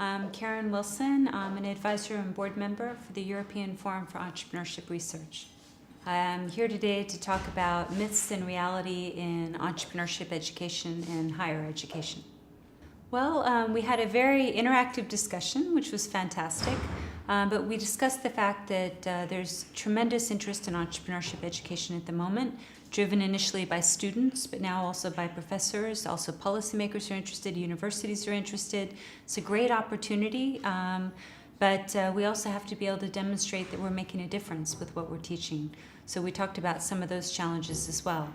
I'm Karen Wilson. I'm an advisor and board member for the European Forum for Entrepreneurship Research. I'm here today to talk about myths and reality in entrepreneurship education and higher education. Well, we had a very interactive discussion, which was fantastic, but we discussed the fact that there's tremendous interest in entrepreneurship education at the moment, driven initially by students, but now also by professors, also policymakers are interested, universities are interested. It's a great opportunity, but we also have to be able to demonstrate that we're making a difference with what we're teaching. So we talked about some of those challenges as well.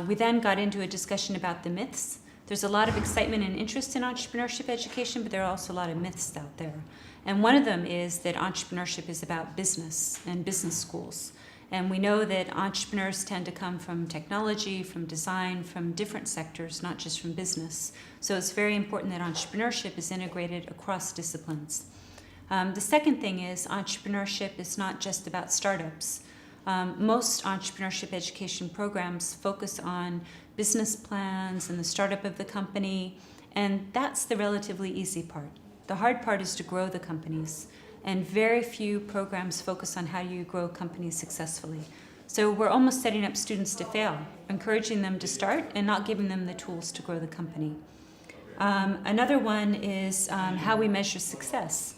We then got into a discussion about the myths. There's a lot of excitement and interest in entrepreneurship education, but there are also a lot of myths out there. And one of them is that entrepreneurship is about business and business schools. And we know that entrepreneurs tend to come from technology, from design, from different sectors, not just from business. So it's very important that entrepreneurship is integrated across disciplines. The second thing is entrepreneurship is not just about startups. Most entrepreneurship education programs focus on business plans and the startup of the company, and that's the relatively easy part. The hard part is to grow the companies, and very few programs focus on how you grow companies successfully. So we're almost setting up students to fail, encouraging them to start and not giving them the tools to grow the company. Another one is how we measure success.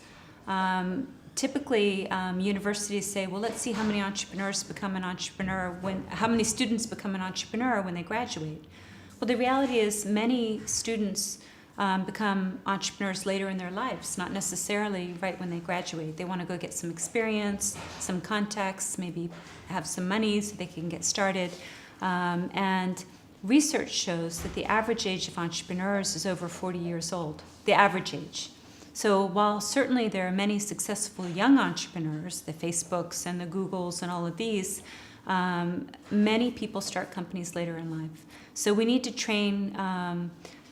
Typically, universities say, well, let's see how many entrepreneurs become an entrepreneur how many students become an entrepreneur when they graduate. Well, the reality is many students become entrepreneurs later in their lives, not necessarily right when they graduate. They want to go get some experience, some contacts, maybe have some money so they can get started. And research shows that the average age of entrepreneurs is over 40 years old, the average age. So while certainly there are many successful young entrepreneurs, the Facebooks and the Googles and all of these, many people start companies later in life. So we need to train,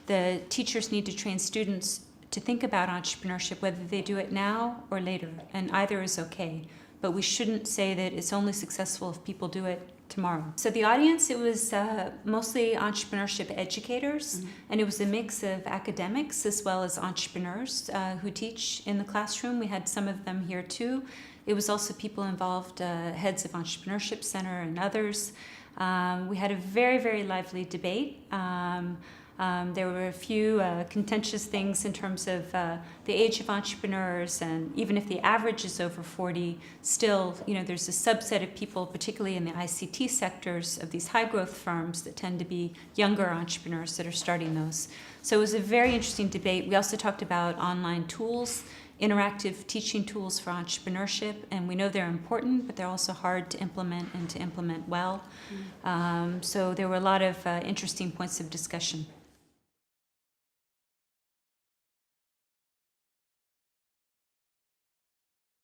the teachers need to train students to think about entrepreneurship, whether they do it now or later, and either is okay. But we shouldn't say that it's only successful if people do it tomorrow. So the audience, it was mostly entrepreneurship educators, and it was a mix of academics as well as entrepreneurs who teach in the classroom. We had some of them here too. It was also people involved, heads of Entrepreneurship Center and others. We had a very, very lively debate. There were a few contentious things in terms of the age of entrepreneurs, and even if the average is over 40, still, there's a subset of people, particularly in the ICT sectors of these high-growth firms, that tend to be younger entrepreneurs that are starting those. So it was a very interesting debate. We also talked about online tools, interactive teaching tools for entrepreneurship, and we know they're important, but they're also hard to implement and to implement well. So there were a lot of interesting points of discussion.